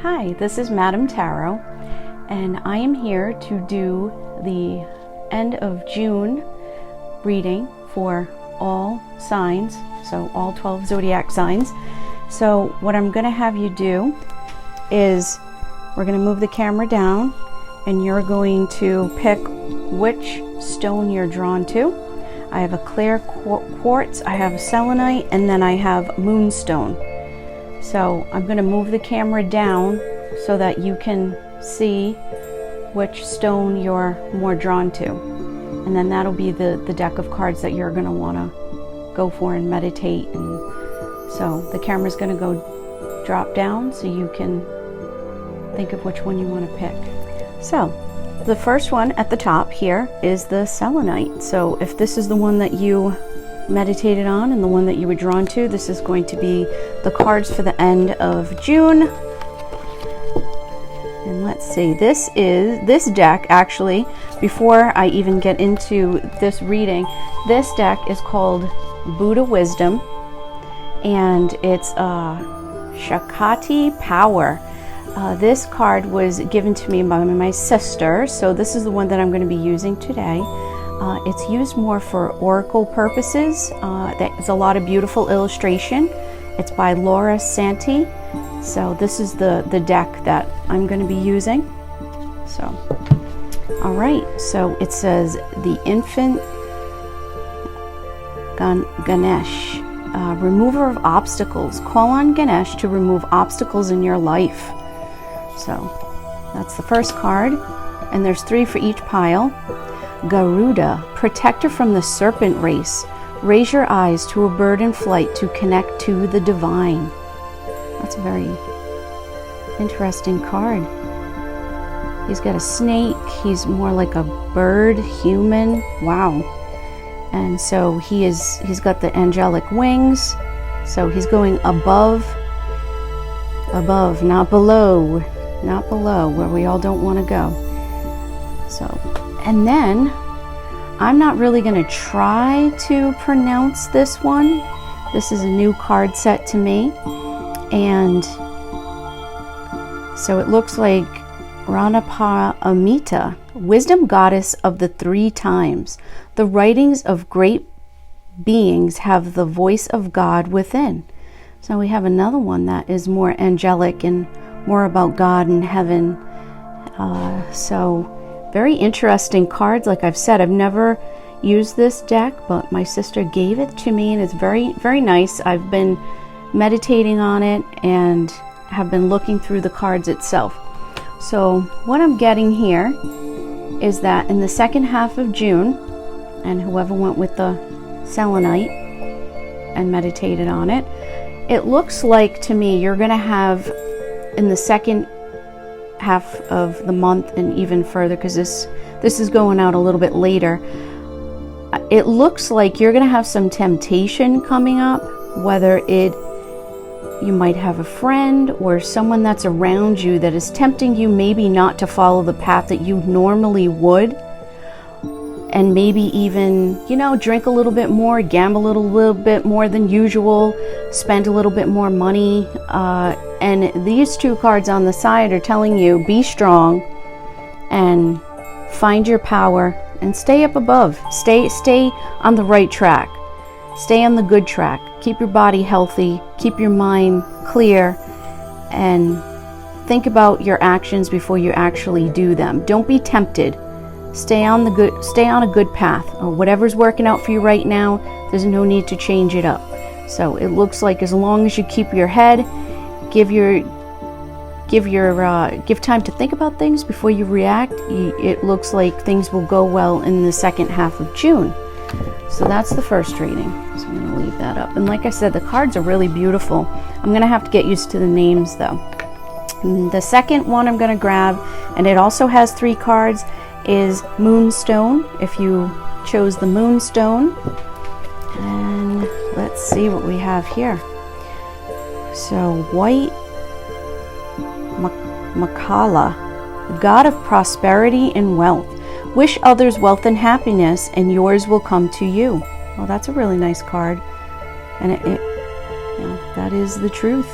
Hi, this is Madame Tarot, and I am here to do the end of June reading for all signs, so all 12 zodiac signs. So what I'm going to have you do is we're going to move the camera down, and you're going to pick which stone you're drawn to. I have a clear quartz, I have a selenite, and then I have moonstone. So I'm going to move the camera down so that you can see which stone you're more drawn to. And then that'll be the deck of cards that you're going to want to go for and meditate. And so the camera's going to go drop down so you can think of which one you want to pick. So the first one at the top here is the selenite. So if this is the one that you meditated on and the one that you were drawn to, this is going to be the cards for the end of June. And let's see, this deck, actually, before I even get into this reading, this deck is called Buddha Wisdom, and it's Shakti Power. This card was given to me by my sister, so this is the one that I'm going to be using today. It's used more for oracle purposes. There's a lot of beautiful illustration. It's by Laura Santi. So this is the deck that I'm going to be using. So, all right. So it says the infant Ganesh, remover of obstacles. Call on Ganesh to remove obstacles in your life. So that's the first card, and there's 3 for each pile. Garuda, protector from the serpent race. Raise your eyes to a bird in flight to connect to the divine. That's a very interesting card. He's got a snake. He's more like a bird, human. Wow. And so he's got the angelic wings. So he's going above, not below, where we all don't want to go. So, and then I'm not really going to try to pronounce this one. This is a new card set to me. And so it looks like Ranapa Amita, wisdom goddess of the 3 times. The writings of great beings have the voice of God within. So we have another one that is more angelic and more about God and heaven. So very interesting cards. Like I've said, I've never used this deck, but my sister gave it to me, and it's very, very nice. I've been meditating on it and have been looking through the cards itself. So what I'm getting here is that in the second half of June, and whoever went with the selenite and meditated on it, it looks like to me you're going to have in the second half of the month and even further, because this is going out a little bit later, it looks like you're going to have some temptation coming up, whether you might have a friend or someone that's around you that is tempting you maybe not to follow the path that you normally would, and maybe even, drink a little bit more, gamble a little bit more than usual, spend a little bit more money. And these 2 cards on the side are telling you, be strong and find your power and stay up above. Stay on the right track. Stay on the good track. Keep your body healthy. Keep your mind clear. And think about your actions before you actually do them. Don't be tempted. Stay on a good path, or whatever's working out for you right now. There's no need to change it up. So it looks like as long as you keep your head, give time to think about things before you react, it looks like things will go well in the second half of June. So that's the first reading. So I'm going to leave that up. And like I said, the cards are really beautiful. I'm going to have to get used to the names though. And the second one I'm going to grab, and it also has 3 cards, is Moonstone, if you chose the Moonstone. And let's see what we have here. So White Makala, god of prosperity and wealth. Wish others wealth and happiness, and yours will come to you. Well, that's a really nice card, and that is the truth.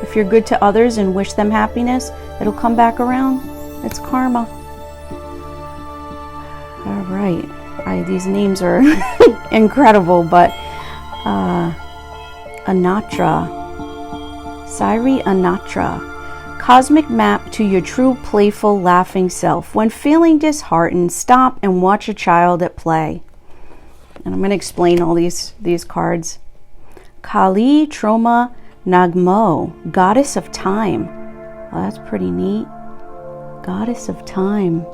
If you're good to others and wish them happiness, it'll come back around. It's karma. All right. These names are incredible, but Anatra. Sairi Anatra. Cosmic map to your true, playful, laughing self. When feeling disheartened, stop and watch a child at play. And I'm going to explain all these cards. Kali Troma Nagmo, Goddess of Time. Well, that's pretty neat. Goddess of Time.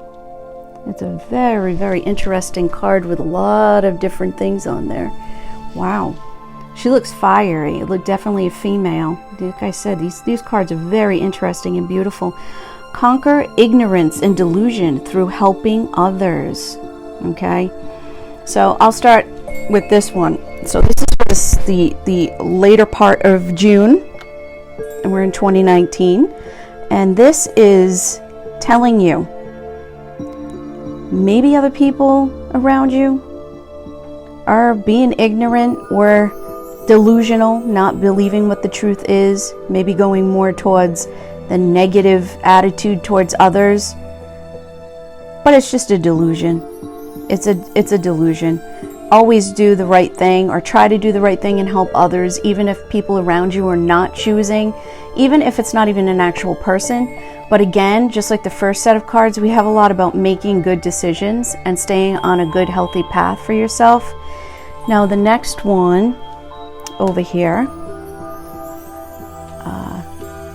It's a very, very interesting card with a lot of different things on there. Wow. She looks fiery. Look, definitely a female. Like I said, these cards are very interesting and beautiful. Conquer ignorance and delusion through helping others. Okay, so I'll start with this one. So this is the later part of June, and we're in 2019, and this is telling you maybe other people around you are being ignorant or delusional, not believing what the truth is, maybe going more towards the negative attitude towards others. But it's just a delusion. It's a delusion. Always do the right thing, or try to do the right thing and help others, even if people around you are not choosing, even if it's not even an actual person. But again, just like the first set of cards, we have a lot about making good decisions and staying on a good, healthy path for yourself. Now the next one over here,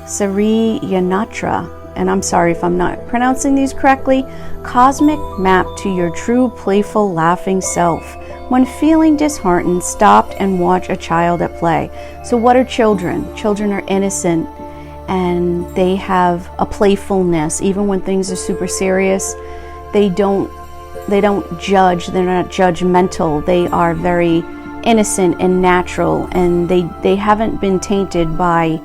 Sari Yanatra, and I'm sorry if I'm not pronouncing these correctly. Cosmic map to your true, playful, laughing self. When feeling disheartened, stop and watch a child at play. So what are children? Children are innocent, and they have a playfulness. Even when things are super serious, they don't judge. They're not judgmental. They are very innocent and natural, and they haven't been tainted by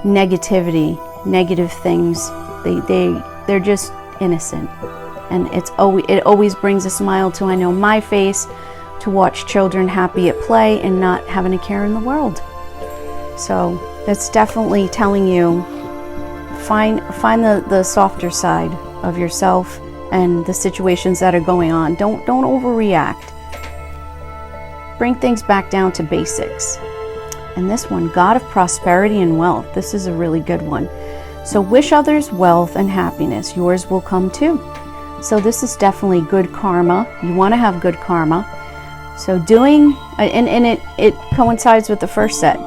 negativity, negative things. They're just innocent, and it always brings a smile to, I know, my face, to watch children happy at play and not having a care in the world. So that's definitely telling you, find the softer side of yourself and the situations that are going on. Don't overreact. Bring things back down to basics. And this one, God of Prosperity and Wealth. This is a really good one. So wish others wealth and happiness. Yours will come too. So this is definitely good karma. You want to have good karma. So doing, and it coincides with the first set.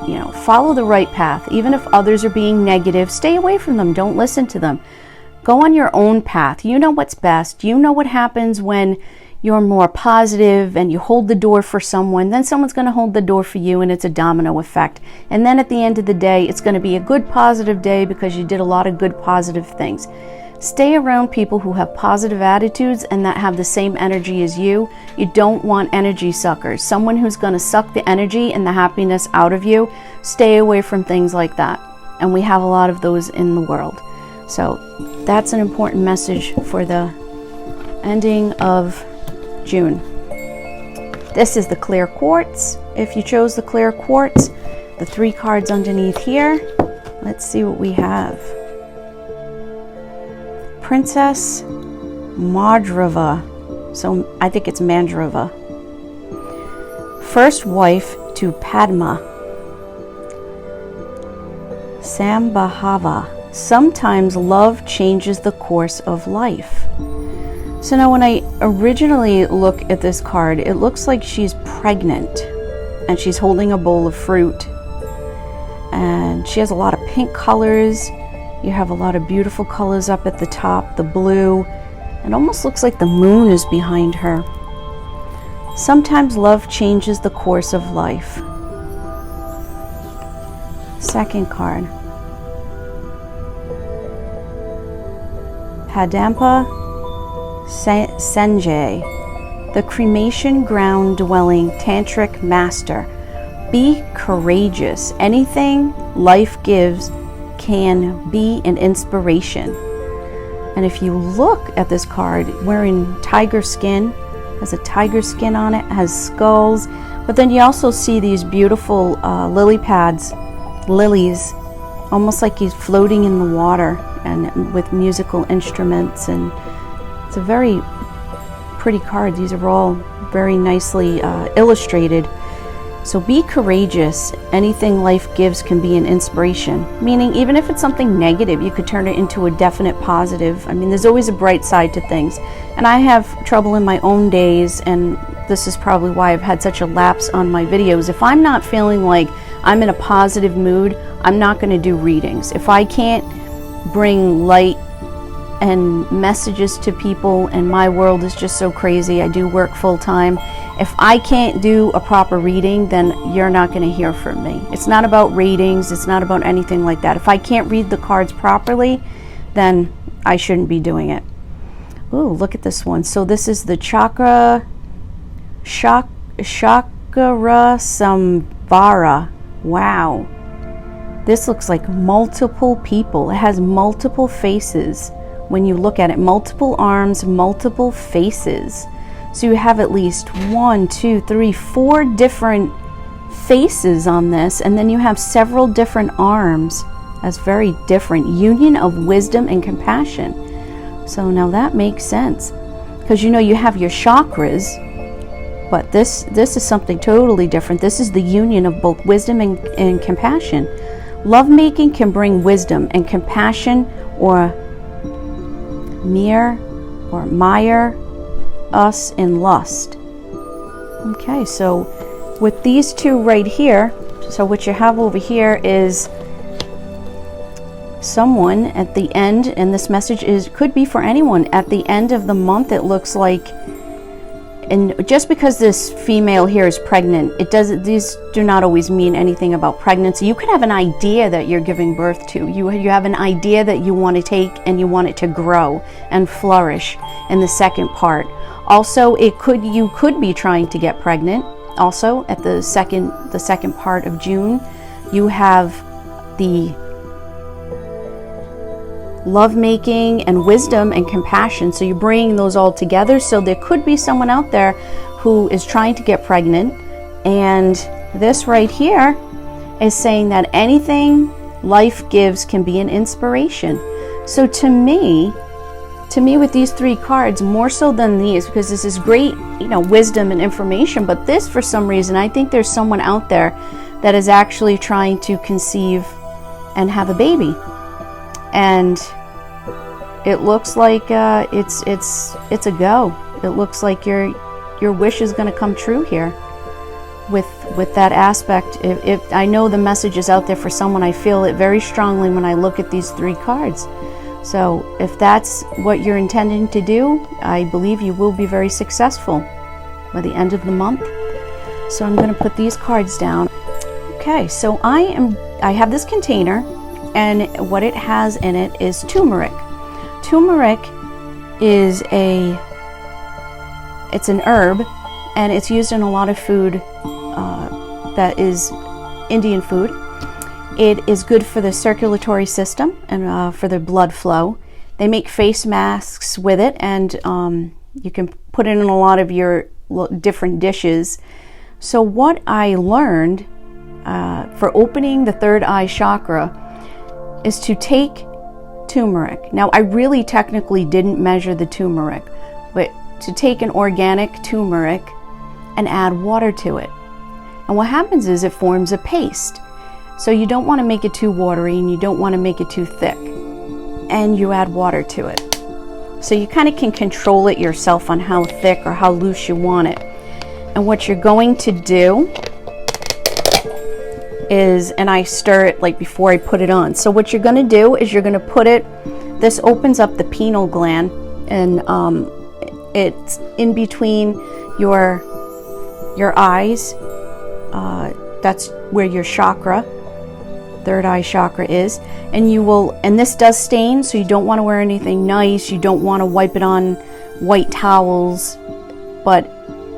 You know, follow the right path. Even if others are being negative, stay away from them. Don't listen to them. Go on your own path. You know what's best. You know what happens when you're more positive and you hold the door for someone, then someone's going to hold the door for you, and it's a domino effect. And then at the end of the day, it's going to be a good positive day because you did a lot of good positive things. Stay around people who have positive attitudes and that have the same energy as you. You don't want energy suckers. Someone who's going to suck the energy and the happiness out of you. Stay away from things like that. And we have a lot of those in the world. So that's an important message for the ending of June. This is the clear quartz. If you chose the clear quartz, the 3 cards underneath here, let's see what we have. Princess Madhrava. So I think it's Mandrava. First wife to Padma. Sambhava. Sometimes love changes the course of life. So now when I originally look at this card, it looks like she's pregnant and she's holding a bowl of fruit. And she has a lot of pink colors. You have a lot of beautiful colors up at the top, the blue. It almost looks like the moon is behind her. Sometimes love changes the course of life. Second card. Padampa Sanjay, the cremation ground dwelling tantric master. Be courageous. Anything life gives can be an inspiration. And if you look at this card, wearing tiger skin, has a tiger skin on it, has skulls, but then you also see these beautiful lily pads, lilies almost like he's floating in the water and with musical instruments. And it's a very pretty card. These are all very nicely illustrated. So be courageous. Anything life gives can be an inspiration. Meaning, even if it's something negative, you could turn it into a definite positive. I mean, there's always a bright side to things. And I have trouble in my own days, and this is probably why I've had such a lapse on my videos. If I'm not feeling like I'm in a positive mood, I'm not going to do readings. If I can't bring light and messages to people, and my world is just so crazy, I do work full-time. If I can't do a proper reading, then you're not going to hear from me. It's not about ratings, it's not about anything like that. If I can't read the cards properly, then I shouldn't be doing it. Ooh, look at this one. So this is the Chakra Samvara. Wow. This looks like multiple people. It has multiple faces. When you look at it, multiple arms, multiple faces. So you have at least 1, 2, 3, 4 different faces on this, and then you have several different arms. That's very different. Union of wisdom and compassion. So now that makes sense, because you know you have your chakras, but this is something totally different. This is the union of both wisdom and compassion. Lovemaking can bring wisdom, and compassion or mire us in lust. Okay, so with these two right here, so what you have over here is someone at the end, and this message could be for anyone at the end of the month. It looks like, and just because this female here is pregnant, these do not always mean anything about pregnancy. You could have an idea that you're giving birth to. You have an idea that you want to take, and you want it to grow and flourish in the second part. Also, you could be trying to get pregnant. Also, at the second part of June, you have the lovemaking and wisdom and compassion. So you're bringing those all together. So there could be someone out there who is trying to get pregnant. And this right here is saying that anything life gives can be an inspiration. So to me with these 3 cards, more so than these, because this is great, wisdom and information, but this, for some reason, I think there's someone out there that is actually trying to conceive and have a baby. And it looks like it's a go. It looks like your wish is going to come true here with that aspect. If I know the message is out there for someone, I feel it very strongly when I look at these 3 cards. So if that's what you're intending to do, I believe you will be very successful by the end of the month. So I'm going to put these cards down. Okay, so I have this container, and what it has in it is turmeric. Turmeric is it's an herb, and it's used in a lot of food that is Indian food. It is good for the circulatory system and for the blood flow. They make face masks with it, and you can put it in a lot of your different dishes. So what I learned for opening the third eye chakra is to take turmeric. Now, I really technically didn't measure the turmeric, but to take an organic turmeric and add water to it. And what happens is it forms a paste. So you don't want to make it too watery, and you don't want to make it too thick. And you add water to it. So you kind of can control it yourself on how thick or how loose you want it. And what you're going to do is, and I stir it like before I put it on. So what you're going to do is you're going to put it, this opens up the pineal gland, and it's in between your eyes. That's where your chakra, third eye chakra, is. And this does stain, so you don't want to wear anything nice. You don't want to wipe it on white towels, but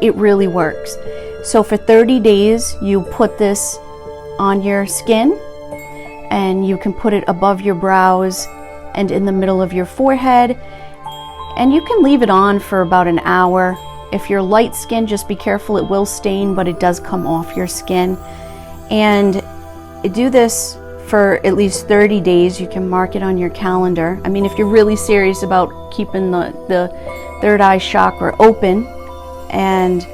it really works. So for 30 days, you put this on your skin, and you can put it above your brows and in the middle of your forehead, and you can leave it on for about an hour. If you're light skinned, just be careful, it will stain, but it does come off your skin. And do this for at least 30 days. You can mark it on your calendar. I mean, if you're really serious about keeping the third eye chakra open, and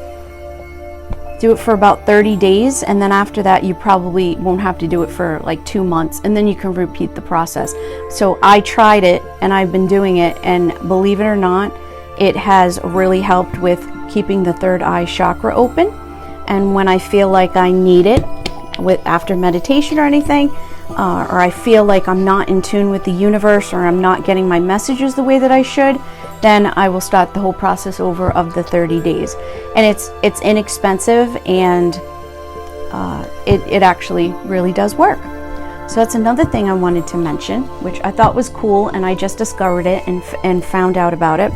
do it for about 30 days, and then after that you probably won't have to do it for like 2 months, and then you can repeat the process. So I tried it and I've been doing it, and believe it or not, it has really helped with keeping the third eye chakra open. And when I feel like I need it, after meditation or anything, or I feel like I'm not in tune with the universe, or I'm not getting my messages the way that I should, then I will start the whole process over of the 30 days. And it's inexpensive, and it actually really does work. So that's another thing I wanted to mention, which I thought was cool, and I just discovered it and found out about it.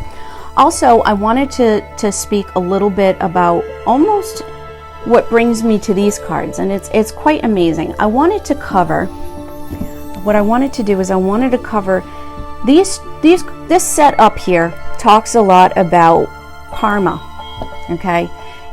Also, I wanted to speak a little bit about almost what brings me to these cards, and it's quite amazing. What I wanted to do is I wanted to cover this set up here talks a lot about karma, okay?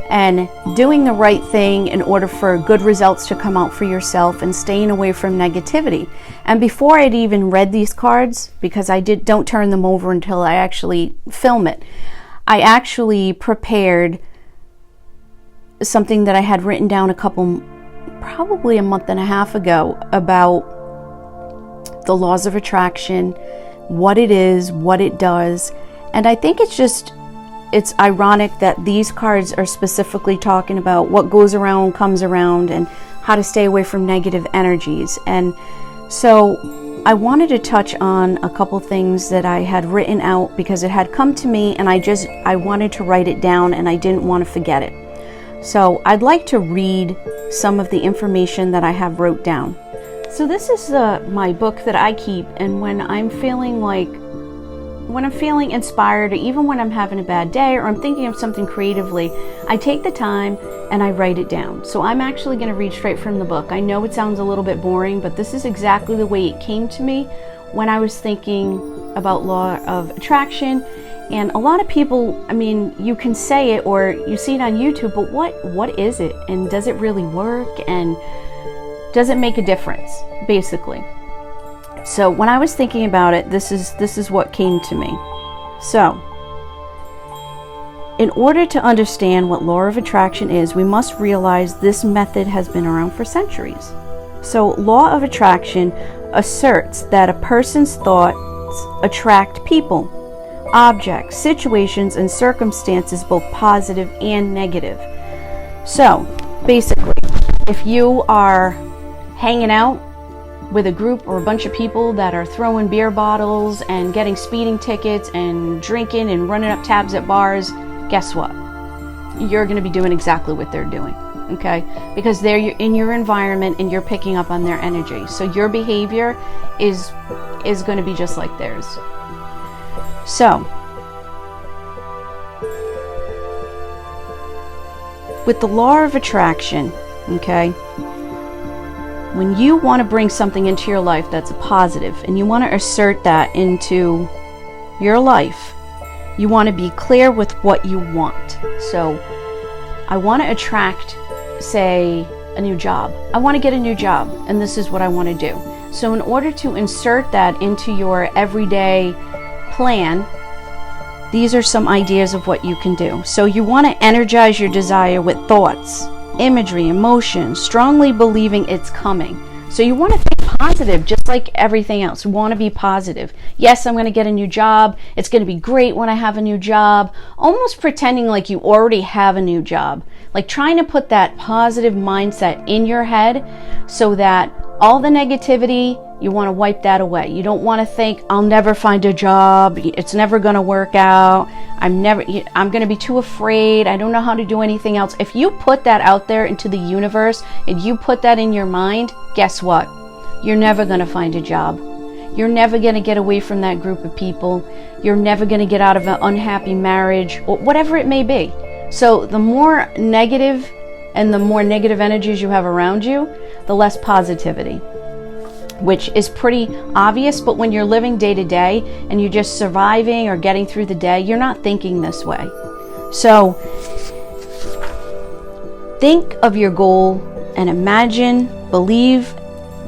And doing the right thing in order for good results to come out for yourself, and staying away from negativity. And before I'd even read these cards, because I don't turn them over until I actually film it, I actually prepared something that I had written down probably a month and a half ago, about the laws of attraction, what it is, what it does. And I think it's ironic that these cards are specifically talking about what goes around comes around, and how to stay away from negative energies. And so I wanted to touch on a couple things that I had written out, because it had come to me, and I wanted to write it down, and I didn't want to forget it. So I'd like to read some of the information that I have wrote down. So this is my book that I keep, and when I'm feeling inspired, or even when I'm having a bad day, or I'm thinking of something creatively, I take the time and I write it down. So I'm actually going to read straight from the book. I know it sounds a little bit boring, but this is exactly the way it came to me when I was thinking about law of attraction. And a lot of people, I mean, you can say it or you see it on YouTube, but what is it? And does it really work? And does it make a difference, basically? So when I was thinking about it, this is what came to me. So, in order to understand what law of attraction is, we must realize this method has been around for centuries. So, law of attraction asserts that a person's thoughts attract people, objects, situations, and circumstances, both positive and negative. So, basically, if you are hanging out with a group or a bunch of people that are throwing beer bottles and getting speeding tickets and drinking and running up tabs at bars, guess what? You're going to be doing exactly what they're doing, okay? Because they're in your environment and you're picking up on their energy. So your behavior is going to be just like theirs. So, with the law of attraction, okay, when you want to bring something into your life that's a positive, and you want to assert that into your life, you want to be clear with what you want. So I want to attract, say, a new job. I want to get a new job, and this is what I want to do. So in order to insert that into your everyday plan, these are some ideas of what you can do. So you want to energize your desire with thoughts, imagery, emotions, strongly believing it's coming. So you want to think positive, just like everything else. You want to be positive. Yes, I'm going to get a new job. It's going to be great when I have a new job. Almost pretending like you already have a new job. Like trying to put that positive mindset in your head so that all the negativity, you want to wipe that away. You don't want to think, I'll never find a job. It's never going to work out. I'm going to be too afraid. I don't know how to do anything else. If you put that out there into the universe and you put that in your mind, guess what? You're never going to find a job. You're never going to get away from that group of people. You're never going to get out of an unhappy marriage or whatever it may be. So the more negative and the more negative energies you have around you, the less positivity, which is pretty obvious. But when you're living day to day and you're just surviving or getting through the day, you're not thinking this way. So think of your goal and imagine, believe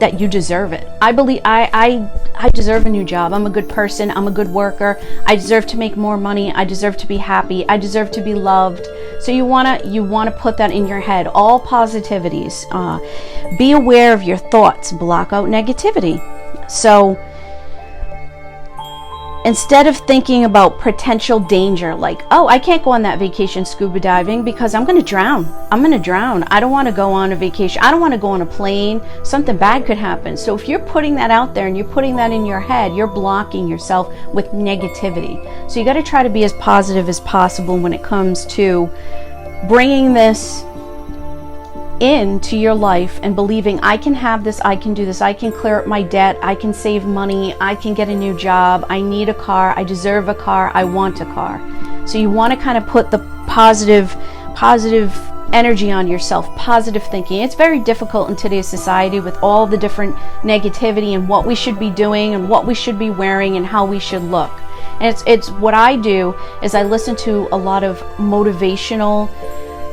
that you deserve it. I believe I deserve a new job. I'm a good person. I'm a good worker. I deserve to make more money. I deserve to be happy. I deserve to be loved. So you wanna put that in your head. All positivities. Be aware of your thoughts. Block out negativity. So instead of thinking about potential danger, like, oh, I can't go on that vacation scuba diving because I'm going to drown. I'm going to drown. I don't want to go on a vacation. I don't want to go on a plane. Something bad could happen. So if you're putting that out there and you're putting that in your head, you're blocking yourself with negativity. So you got to try to be as positive as possible when it comes to bringing this into your life and believing, I can have this, I can do this, I can clear up my debt, I can save money, I can get a new job, I need a car, I deserve a car, I want a car. So you want to kind of put the positive energy on yourself, positive thinking. It's very difficult in today's society with all the different negativity and what we should be doing and what we should be wearing and how we should look. And it's what I do is I listen to a lot of motivational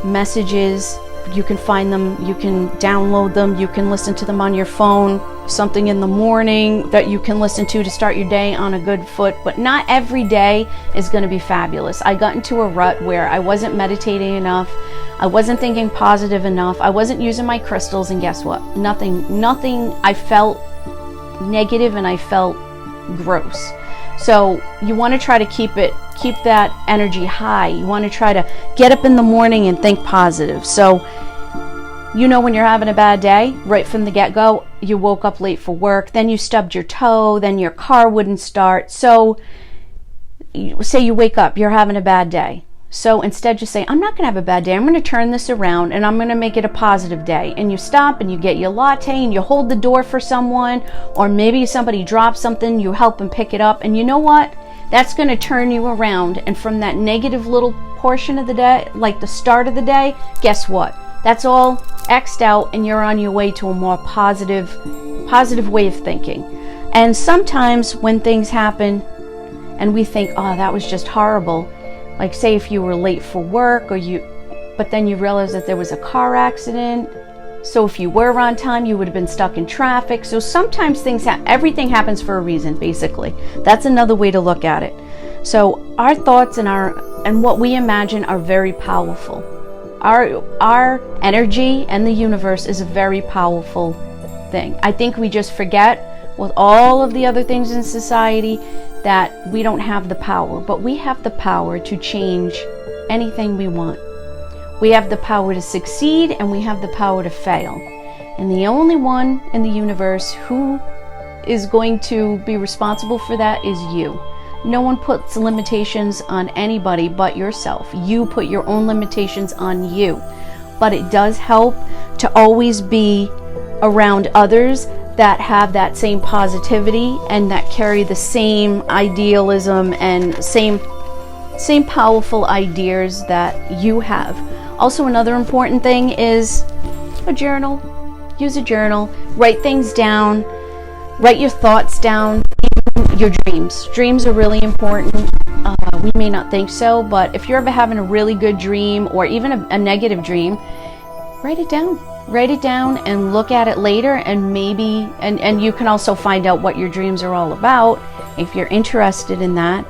messages. You can find them, you can download them, you can listen to them on your phone, something in the morning that you can listen to start your day on a good foot. But not every day is going to be fabulous. I got into a rut where I wasn't meditating enough, I wasn't thinking positive enough, I wasn't using my crystals, and guess what? Nothing, I felt negative and I felt gross. So you want to try to keep that energy high. You want to try to get up in the morning and think positive. So, you know, when you're having a bad day, right from the get-go, you woke up late for work, then you stubbed your toe, then your car wouldn't start. So, say you wake up, you're having a bad day. So instead just say, I'm not going to have a bad day. I'm going to turn this around and I'm going to make it a positive day. And you stop and you get your latte and you hold the door for someone, or maybe somebody drops something, you help them pick it up. And you know what? That's going to turn you around. And from that negative little portion of the day, like the start of the day, guess what? That's all X'd out and you're on your way to a more positive way of thinking. And sometimes when things happen and we think, oh, that was just horrible. Like say if you were late for work but then you realize that there was a car accident. So if you were on time, you would have been stuck in traffic. So sometimes everything happens for a reason, basically. That's another way to look at it. So our thoughts and what we imagine are very powerful. Our energy and the universe is a very powerful thing. I think we just forget with all of the other things in society that we don't have the power, but we have the power to change anything we want. We have the power to succeed and we have the power to fail. And the only one in the universe who is going to be responsible for that is you. No one puts limitations on anybody but yourself. You put your own limitations on you. But it does help to always be around others that have that same positivity and that carry the same idealism and same powerful ideas that you have. Also, another important thing is a journal. Use a journal. Write things down. Write your thoughts down. Your dreams. Dreams are really important. We may not think so, but if you're ever having a really good dream or even a negative dream, write it down. Write it down and look at it later, and maybe and you can also find out what your dreams are all about if you're interested in that.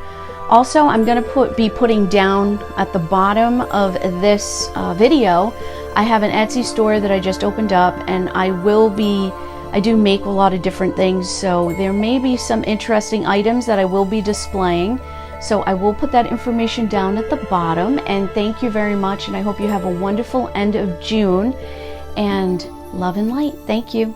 Also, I'm going to be putting down at the bottom of this video, I have an Etsy store that I just opened up, and I do make a lot of different things, so there may be some interesting items that I will be displaying. So I will put that information down at the bottom, and thank you very much, and I hope you have a wonderful end of June. And love and light. Thank you.